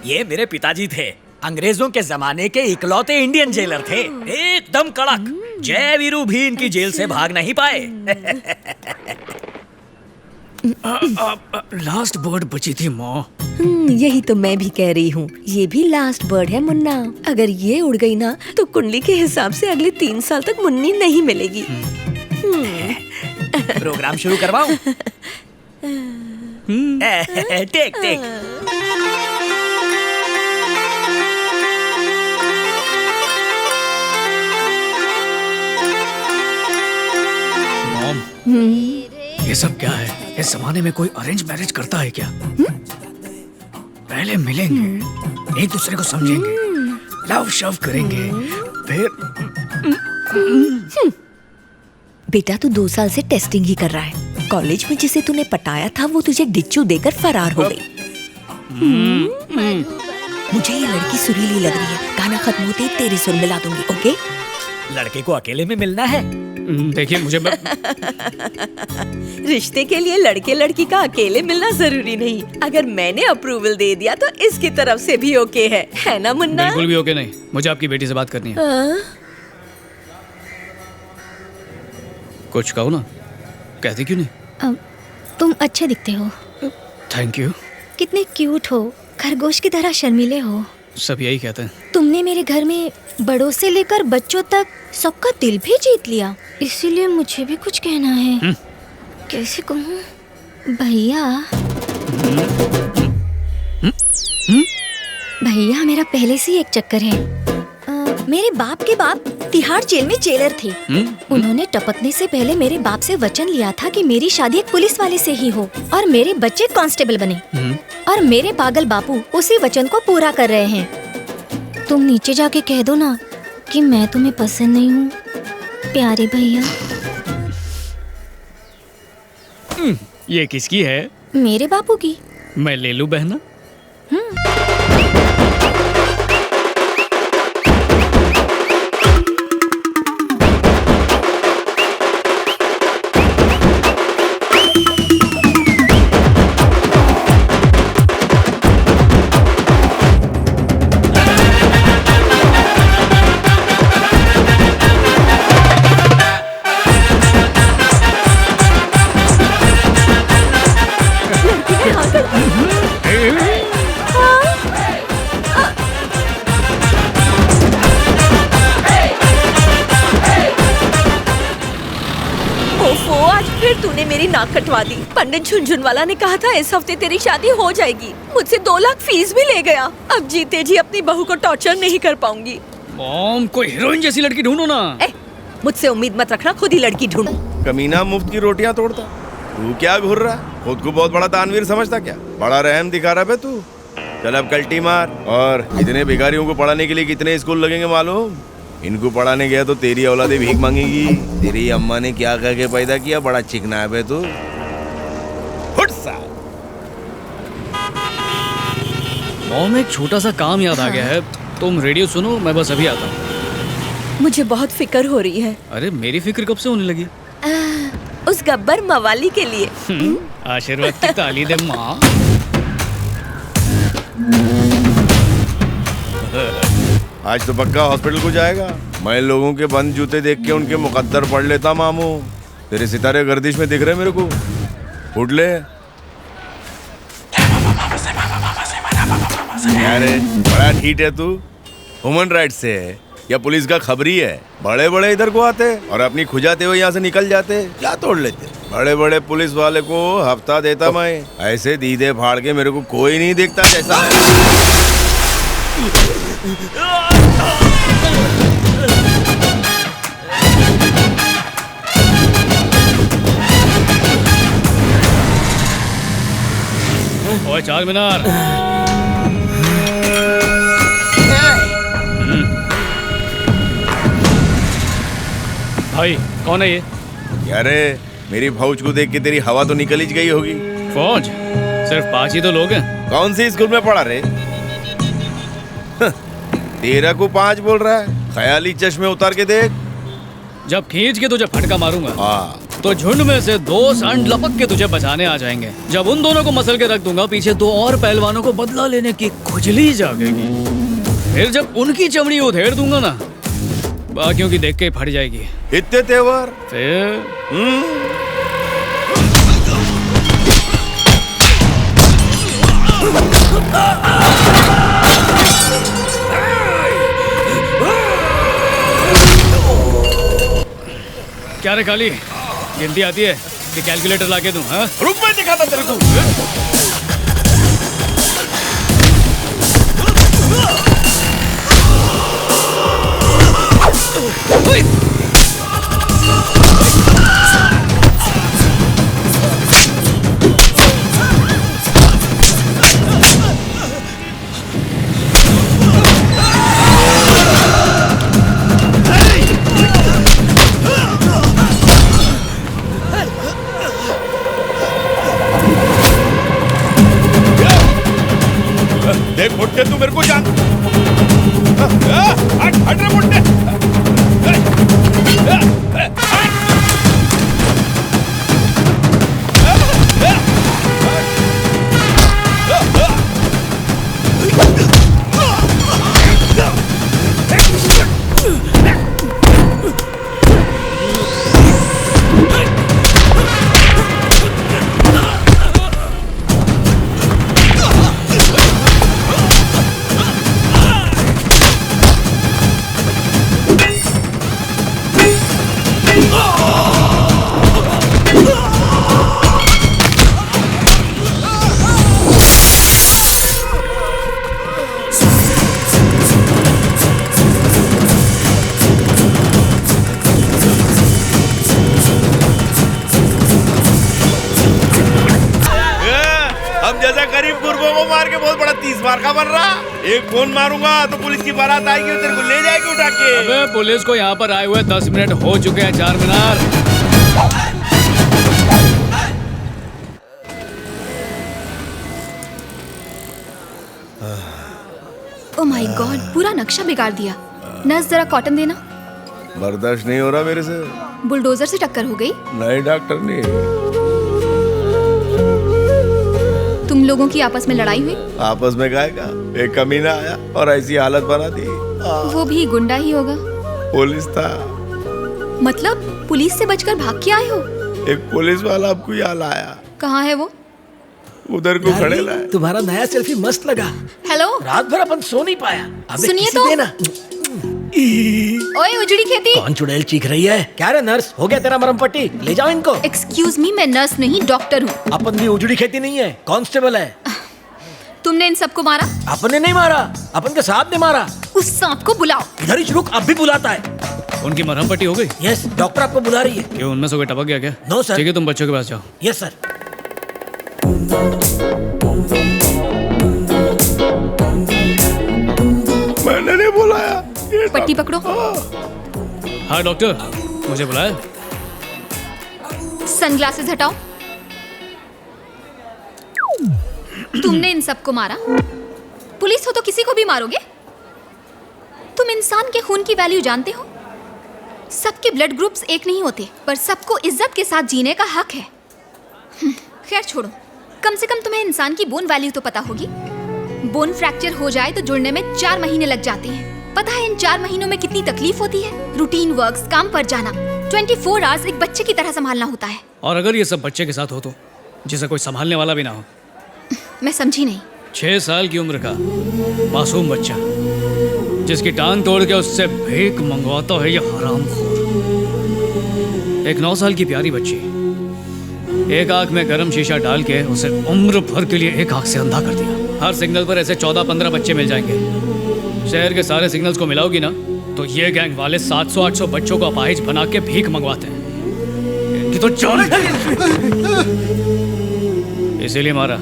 ये मेरे पिताजी थे, अंग्रेजों के जमाने के इकलौते इंडियन जेलर थे, एकदम कड़क। जय वीरू भी इनकी जेल से भाग नहीं पाए। लास्ट बर्ड बची थी माँ। यही तो मैं भी कह रही हूँ, ये भी लास्ट बर्ड है मुन्ना। अगर ये उड़ गई ना तो कुंडली के हिसाब से अगले 3 साल तक मुन्नी नहीं मिलेगी। प्रोग्राम शुरू करवाऊं? Take take. मॉम, ये सब क्या है? इस जमाने में कोई अरेंज मैरिज करता है क्या? पहले मिलेंगे, एक दूसरे को समझेंगे, लव शव करेंगे, फिर बेटा तू 2 साल से टेस्टिंग ही कर रहा है। कॉलेज में जिसे तूने पटाया था वो तुझे डिच्चू देकर फरार हो गई। मुझे ये लड़की सुरीली लग रही है। गाना खत्म होते ही तेरी सुर मिला दूंगी, ओके? लड़के को अकेले में मिलना है। देखिए मुझे रिश्ते के लिए लड़के लड़की का अकेले मिलना जरूरी नहीं। अगर मैंने अप्रूवल दे दिया तो इसकी तरफ से भी ओके है ना मुन्ना? बिल्कुल भी ओके नहीं। मुझे आपकी बेटी से बात करनी है। कुछ कहो ना, कहती क्यों नहीं? तुम अच्छे दिखते हो। Thank you. कितने क्यूट हो, खरगोश की तरह शर्मीले हो। सब यही कहते हैं। तुमने मेरे घर में बड़ों से लेकर बच्चों तक सबका दिल भी जीत लिया, इसीलिए मुझे भी कुछ कहना है। कैसे कहूँ भैया? भैया मेरा पहले से ही एक चक्कर है। मेरे बाप के बाप तिहाड़ जेल में जेलर थे। उन्होंने टपकने से पहले मेरे बाप से वचन लिया था कि मेरी शादी एक पुलिस वाले से ही हो और मेरे बच्चे कांस्टेबल बने। और मेरे पागल बापू उसी वचन को पूरा कर रहे हैं। तुम नीचे जाके कह दो ना कि मैं तुम्हें पसंद नहीं हूँ, प्यारे भैया। ये किसकी है? मेरे बापू की। मैं ले लूं बहना? आज फिर तूने मेरी नाक कटवा दी। पंडित झुनझुनवाला ने कहा था इस हफ्ते तेरी शादी हो जाएगी। मुझसे 2 लाख फीस भी ले गया। अब जीते जी अपनी बहू को टॉर्चर नहीं कर पाऊंगी। मॉम, कोई हीरोइन जैसी लड़की ढूंढो ना। मुझसे उम्मीद मत रखना, खुद ही लड़की ढूंढ। कमीना मुफ्त की रोटियां तोड़ता, तू क्या घूर रहा? खुद को बहुत बड़ा दानवीर समझता क्या? बड़ा रहम दिखा रहा है तू। चल अब कल्टी मार। और इतने भिखारियों को पढ़ाने के लिए कितने स्कूल लगेंगे मालूम? इनको पढ़ाने गया तो तेरी औलादे भीख मांगेगी। तेरी अम्मा ने क्या कह के पैदा किया? बड़ा चिकना है बे तू। फुट सा। मॉम, एक छोटा सा काम याद आ गया है। तुम रेडियो सुनो, मैं बस अभी आता हूँ। मुझे बहुत फिक्र हो रही है। अरे मेरी फिक्र कब से होने लगी? उस गब्बर मवाली के लिए। आशीर्वाद की ताली दे माँ। आज तो पक्का हॉस्पिटल को जाएगा। मैं लोगों के बंद जूते देख के उनके मुकद्दर पढ़ लेता मामू। तेरे सितारे गर्दिश में दिख रहे मेरे को। उठ ले। अरे बड़ा ठीक है तू। ह्यूमन राइट से है या पुलिस का खबरी है? बड़े बड़े इधर को आते और अपनी खुजाते हुए यहाँ से निकल जाते, क्या तोड़ लेते? बड़े बड़े पुलिस वाले को हफ्ता देता मैं। ऐसे दीदे फाड़ के मेरे को कोई नहीं देखता जैसा। ओए चार मीनार। भाई कौन है ये? अरे मेरी फौज को देख के तेरी हवा तो निकल ही गई होगी। फौज? सिर्फ 5 ही तो लोग हैं। कौन सी स्कूल में पढ़ा रे? 13 को 5 बोल रहा है। ख्याली चश्मे उतार के देख। जब खींच के तुझे फटका मारूंगा। हाँ तो झुंड में से 2 सांड लपक के तुझे बचाने आ जाएंगे। जब उन दोनों को मसल के रख दूंगा, पीछे 2 और पहलवानों को बदला लेने की खुजली जागेगी। फिर जब उनकी चमड़ी उधेड़ दूंगा ना, बाकियों की देख के ही फट जाएगी। इतने तेवर फिर क्या रे काली, गिनती आती है कि कैलकुलेटर लाके दूं? हाँ, रुक, मैं दिखाता तेरे को। देख मुट्टे, तू मेरे को जान। हट हट रे मुट्टे। मार के बहुत बड़ा 30 बार का बन रहा। एक फोन मारूंगा तो पुलिस की बारात आएगी और तेरे को ले जाएगी उठा के। अबे पुलिस को यहाँ पर आए हुए 10 मिनट हो चुके हैं, चार मीनार। ओह माय गॉड, पूरा नक्शा बिगाड़ दिया। नर्स जरा कॉटन देना। बर्दाश्त नहीं हो रहा मेरे से। बुलडोजर से टक्कर हो गई? नहीं डॉक्टर नहीं। तुम लोगों की आपस में लड़ाई हुई? आपस में गायका एक कमीना आया और ऐसी हालत बना दी। वो भी गुंडा ही होगा। पुलिस था। मतलब पुलिस से बचकर भाग के आए हो? एक पुलिस वाला आपको यहाँ लाया। कहाँ है वो? उधर को खड़े लाए। तुम्हारा नया सेल्फी मस्त लगा। हेलो, रात भर अपन सो नहीं पाया। अबे सुनिए किसी तो। देना। ओए उजड़ी खेती। कौन चुड़ैल चीख रही है? क्या रे नर्स, हो गया तेरा मरम पट्टी? ले जाओ इनको। एक्सक्यूज मी, मैं नर्स नहीं डॉक्टर हूँ। अपन भी उजड़ी खेती नहीं है, कांस्टेबल है। तुमने इन सबको मारा? अपन ने नहीं मारा, अपन के साथ ने मारा। उस सांप को बुलाओ। इधर ही रुक, अब भी बुलाता है। उनकी मरहम पट्टी हो गई? यस, डॉक्टर आपको बुला रही है। क्यों, उनमें से कोई टपक गया क्या? No sir. ठीक है, तुम बच्चों के पास जाओ। Yes sir. मैंने नहीं बुलाया। पट्टी पकड़ो। हाँ डॉक्टर, मुझे बुलाया? सनग्लासेस हटाओ। तुमने इन सबको मारा? पुलिस हो तो किसी को भी मारोगे? तुम इंसान के खून की वैल्यू जानते हो? सबके ब्लड ग्रुप्स एक नहीं होते, पर सबको इज्जत के साथ जीने का हक है। खैर छोड़ो, कम से कम तुम्हें इंसान की बोन वैल्यू तो पता होगी। बोन फ्रैक्चर हो जाए तो जुड़ने में 4 महीने लग जाते हैं। पता है इन 4 महीनों में कितनी तकलीफ होती है? रूटीन वर्क्स, काम पर जाना, 24 आवर्स एक बच्चे की तरह संभालना होता है। और अगर ये सब बच्चे के साथ हो तो, जिसे कोई संभालने वाला भी ना हो? मैं समझी नहीं। 6 साल की उम्र का मासूम बच्चा, जिसकी टांग तोड़ के उससे भीख मंगवाता है ये हरामखोर। एक 9 साल की प्यारी बच्ची, एक आंख में गरम शीशा डाल के उसे उम्र भर के लिए एक आंख से अंधा कर दिया। हर सिग्नल पर ऐसे 14-15 बच्चे मिल जाएंगे। शहर के सारे सिग्नल्स को मिलाओगी ना, तो ये गैंग वाले 700-800 बच्चों को अपाहिज बना के भीख मंगवाते हैं। इनकी तो जान इसीलिए मारा।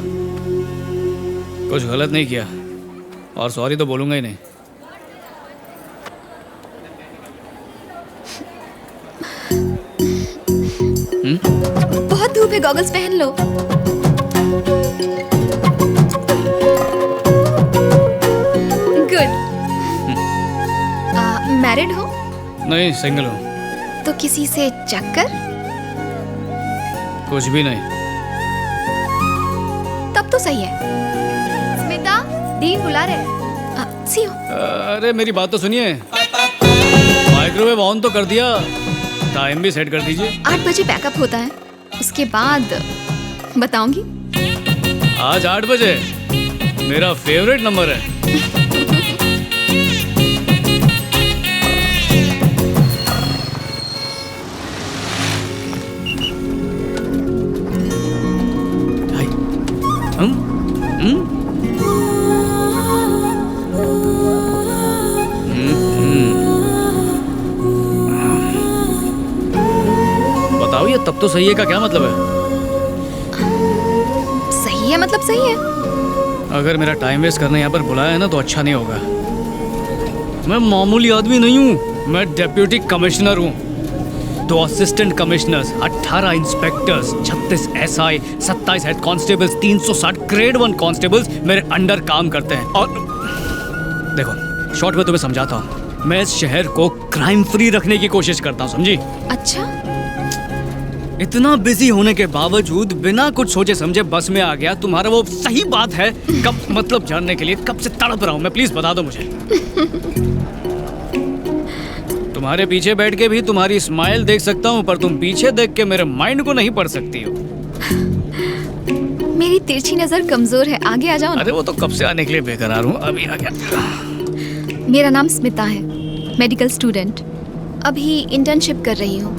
कुछ गलत नहीं किया, और सॉरी तो बोलूंगा ही नहीं। बहुत धूप है, गॉगल्स पहन लो। गुड। मैरिड हो? नहीं, सिंगल हूँ। तो किसी से चक्कर? कुछ भी नहीं। तब तो सही है। स्मिता, दीन बुला रहे हैं। सी यू। अरे मेरी बात तो सुनिए, माइक्रोवेव ऑन तो कर दिया, टाइम भी सेट कर दीजिए। 8 बजे बैकअप होता है, उसके बाद बताऊंगी। आज 8 बजे मेरा फेवरेट नंबर है। हाय। बताओ ये तब तो सही है का क्या मतलब है? सही है मतलब सही है। अगर मेरा टाइम वेस्ट करने यहाँ पर बुलाया है ना तो अच्छा नहीं होगा। मैं मामूली आदमी नहीं हूँ, मैं डेप्यूटी कमिश्नर हूँ। 2 assistant commissioners, 18 inspectors, 36 SI, 27 head constables, 360 grade 1 constables मेरे अंडर काम करते हैं। और देखो, शॉर्ट में तुम्हें समझाता हूँ, मैं इस शहर को क्राइम फ्री रखने की कोशिश करता हूँ, समझी? अच्छा, इतना बिजी होने के बावजूद बिना कुछ सोचे समझे बस में आ गया। तुम्हारा वो सही बात है कब मतलब जानने के लिए कब से तड़प रहा हूं मैं, प्लीज बता दो मुझे। तुम्हारे पीछे बैठ के भी तुम्हारी स्माइल देख सकता हूं, पर तुम पीछे देख के मेरे माइंड को नहीं पढ़ सकती हो। मेरी तिरछी नजर कमजोर है, आगे आ जाओ ना। अरे वो तो कब से आने के लिए बेकरार हूँ, अभी आ गया। मेरा नाम स्मिता है, मेडिकल स्टूडेंट, अभी इंटर्नशिप कर रही हूँ।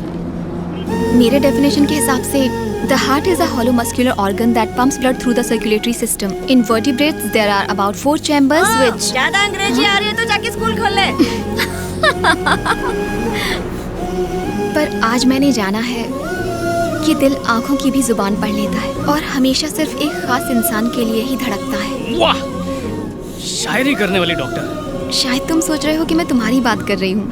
मेरे डेफिनेशन के हिसाब से the heart is a hollow muscular organ that pumps blood through the circulatory system. In vertebrates there are about 4 chambers which ज्यादा अंग्रेजी आ रही है तो जाके स्कूल खोल ले। पर आज मैंने जाना है कि दिल आंखों की भी जुबान पढ़ लेता है और हमेशा सिर्फ एक खास इंसान के लिए ही धड़कता है। वाह, शायरी करने वाली डॉक्टर। शायद तुम सोच रहे हो कि मैं तुम्हारी बात कर रही हूँ।